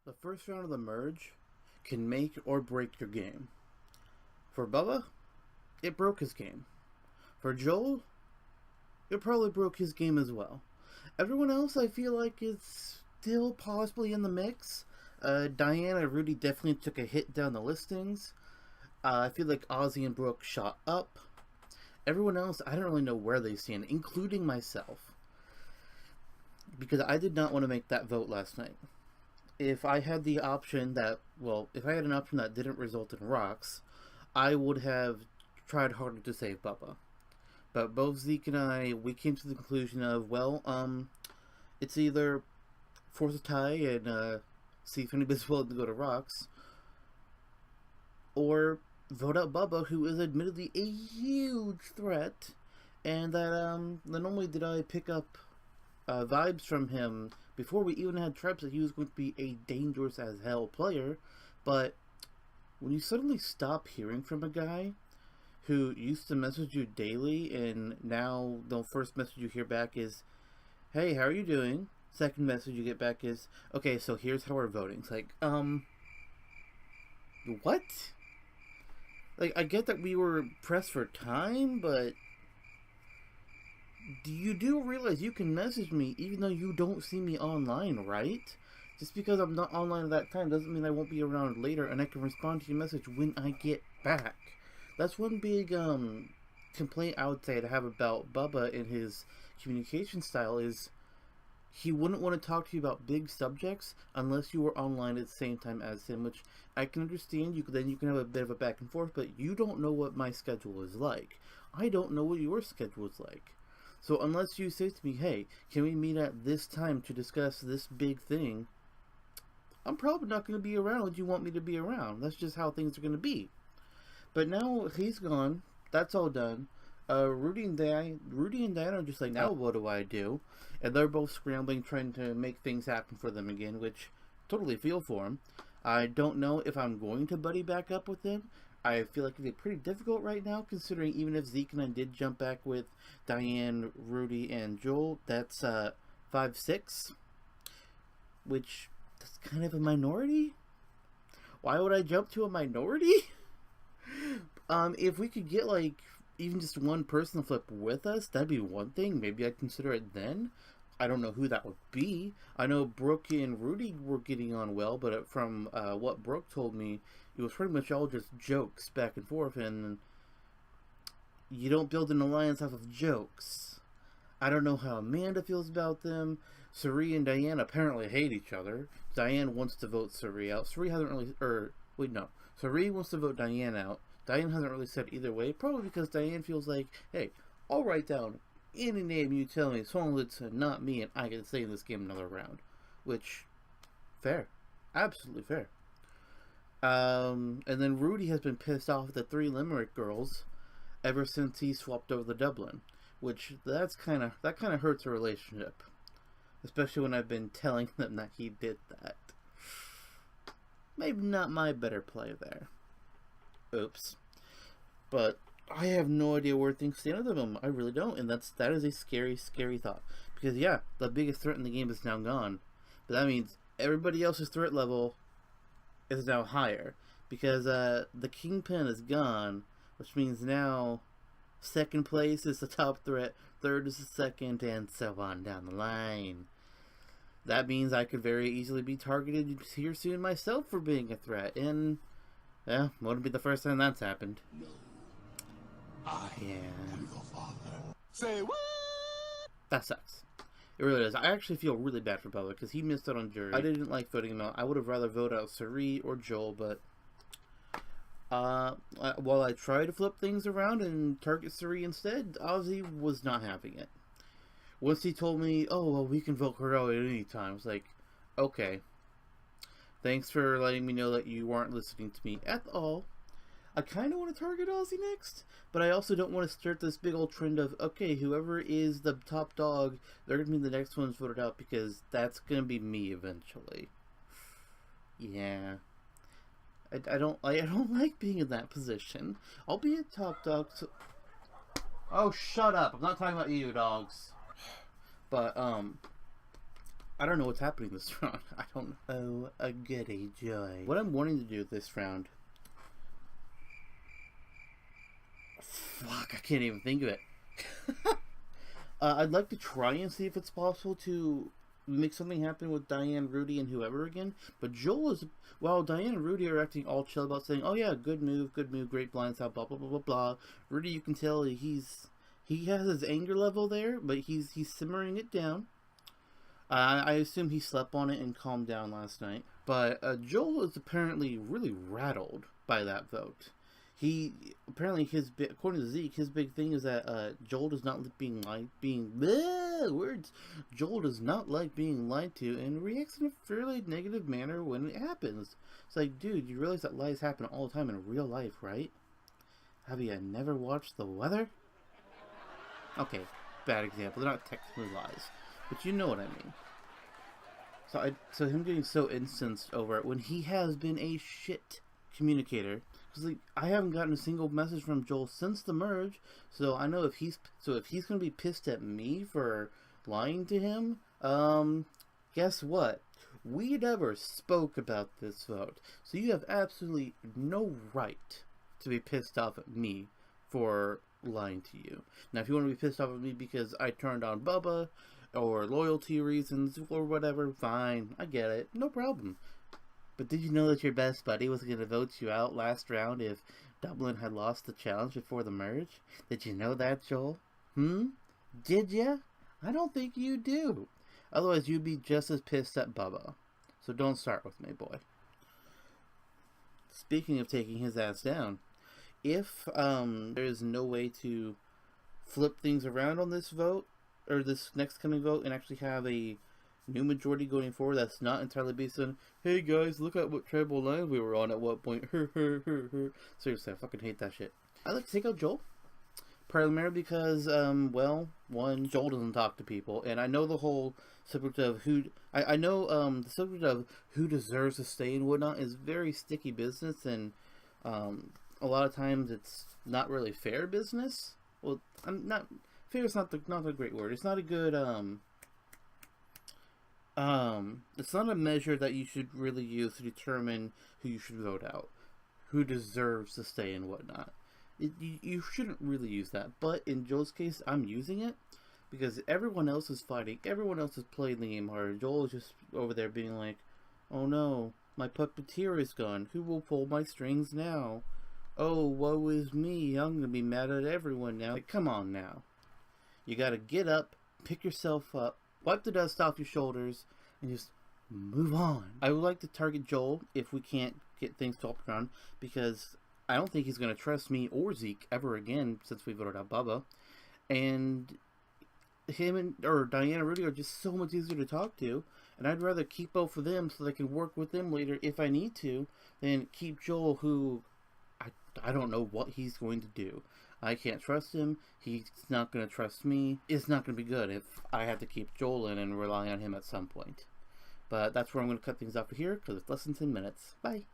The first round of the merge can make or break your game. For Bubba, it broke his game. For Joel, it probably broke his game as well. Everyone else, I feel like, is still possibly in the mix. Diane and Rudy definitely took a hit down the listings. I feel like Ozzy and Brooke shot up. Everyone else, I don't really know where they stand, including myself. Because I did not want to make that vote last night. If I had the option that, if I had an option that didn't result in rocks, I would have tried harder to save Bubba. But both Zeke and I, we came to the conclusion of, it's either force a tie and see if anybody's willing to go to rocks, or vote out Bubba, who is admittedly a huge threat, and that not only did I pick up vibes from him before we even had Trebs that he was going to be a dangerous as hell player, but when you suddenly stop hearing from a guy who used to message you daily and now the first message you hear back is, hey, how are you doing? Second message you get back is, okay, so here's how we're voting. It's like, what? Like, I get that we were pressed for time, but you do realize you can message me even though you don't see me online, right? Just because I'm not online at that time doesn't mean I won't be around later and I can respond to your message when I get back. That's one big complaint I would say to have about Bubba in his communication style is he wouldn't want to talk to you about big subjects unless you were online at the same time as him, which I can understand. Then you can have a bit of a back and forth, but you don't know what my schedule is like. I don't know what your schedule is like. So unless you say to me, hey, can we meet at this time to discuss this big thing, I'm probably not going to be around when you want me to be around. That's just how things are going to be. But now he's gone. That's all done. Rudy and Dan are just like, now what do I do? And they're both scrambling, trying to make things happen for them again, which totally feel for them. I don't know if I'm going to buddy back up with them. I feel like it'd be pretty difficult right now, considering even if Zeke and I did jump back with Diane, Rudy, and Joel, that's 5-6, which that's kind of a minority. Why would I jump to a minority? If we could get like even just one person to flip with us, that'd be one thing. Maybe I'd consider it then. I don't know who that would be. I know Brooke and Rudy were getting on well, but from what Brooke told me, it was pretty much all just jokes back and forth, and you don't build an alliance off of jokes. I don't know how Amanda feels about them. Suri and Diane apparently hate each other. Diane wants to vote Suri out. Suri hasn't really, Suri wants to vote Diane out. Diane hasn't really said either way, probably because Diane feels like, hey, I'll write down any name you tell me, as long as it's not me and I get to stay in this game another round. Which, fair. Absolutely fair. And then Rudy has been pissed off at the 3 Limerick girls ever since he swapped over to Dublin. Which, that kind of hurts a relationship. Especially when I've been telling them that he did that. Maybe not my better play there. Oops. But I have no idea where things stand with them. I really don't, and that is a scary, scary thought. Because yeah, the biggest threat in the game is now gone, but that means everybody else's threat level is now higher. Because the Kingpin is gone, which means now second place is the top threat, third is the second, and so on down the line. That means I could very easily be targeted here soon myself for being a threat, and yeah, wouldn't be the first time that's happened. No. I am your father. Say what? That sucks. It really does. I actually feel really bad for Bubba because he missed out on jury. I didn't like voting him out. I would have rather voted out Suri or Joel, but while I tried to flip things around and target Suri instead, Ozzy was not having it. Once he told me, oh, well, we can vote her out at any time, I was like, okay. Thanks for letting me know that you weren't listening to me at all. I kind of want to target Ozzy next, but I also don't want to start this big old trend of, okay, whoever is the top dog, they're going to be the next ones voted out, because that's going to be me eventually. Yeah. I don't like being in that position. I'll be a top dog, so... Oh, shut up. I'm not talking about you, dogs. But, I don't know what's happening this round. I don't know. Oh, a goody joy. What I'm wanting to do this round... Fuck, I can't even think of it. I'd like to try and see if it's possible to make something happen with Diane, Rudy, and whoever again. But Joel is... While Diane and Rudy are acting all chill about saying, oh yeah, good move, great blindside, blah, blah, blah, blah, blah. Rudy, you can tell he has his anger level there, but he's simmering it down. I assume he slept on it and calmed down last night. But Joel is apparently really rattled by that vote. He apparently according to Zeke, his big thing is that Joel does not like Joel does not like being lied to and reacts in a fairly negative manner when it happens. It's like, dude, you realize that lies happen all the time in real life, right? Have you never watched the weather? Okay, bad example. They're not technically lies, but you know what I mean. So him getting so incensed over it when he has been a shit communicator. Because like, I haven't gotten a single message from Joel since the merge, so I know if he's gonna be pissed at me for lying to him, guess what? We never spoke about this vote, so you have absolutely no right to be pissed off at me for lying to you. Now, if you want to be pissed off at me because I turned on Bubba, or loyalty reasons, or whatever, fine, I get it, no problem. But did you know that your best buddy was going to vote you out last round if Dublin had lost the challenge before the merge? Did you know that, Joel? Did ya? I don't think you do. Otherwise, you'd be just as pissed at Bubba. So don't start with me, boy. Speaking of taking his ass down, if there is no way to flip things around on this vote, or this next coming vote, and actually have a new majority going forward that's not entirely based on, hey guys, look at what tribal line we were on at what point. Seriously, I fucking hate that shit. I'd like to take out Joel. Primarily because, well, one, Joel doesn't talk to people, and I know the whole subject of I know the subject of who deserves to stay and whatnot is very sticky business, and a lot of times it's not really fair business. Well, fair is not the great word. It's not a good, it's not a measure that you should really use to determine who you should vote out, who deserves to stay and whatnot. You shouldn't really use that, but in Joel's case, I'm using it because everyone else is fighting, everyone else is playing the game hard. Joel is just over there being like, oh no, my puppeteer is gone, who will pull my strings now? Oh, woe is me, I'm gonna be mad at everyone now. Like, come on now. You gotta get up, pick yourself up, wipe the dust off your shoulders, and just move on. I would like to target Joel if we can't get things swapped around, because I don't think he's going to trust me or Zeke ever again since we voted out Bubba. And him or Diana and Rudy are just so much easier to talk to, and I'd rather keep both of them so that I can work with them later if I need to, than keep Joel, who I don't know what he's going to do. I can't trust him. He's not going to trust me. It's not going to be good if I have to keep Joel in and rely on him at some point. But that's where I'm going to cut things off for here, because it's less than 10 minutes. Bye.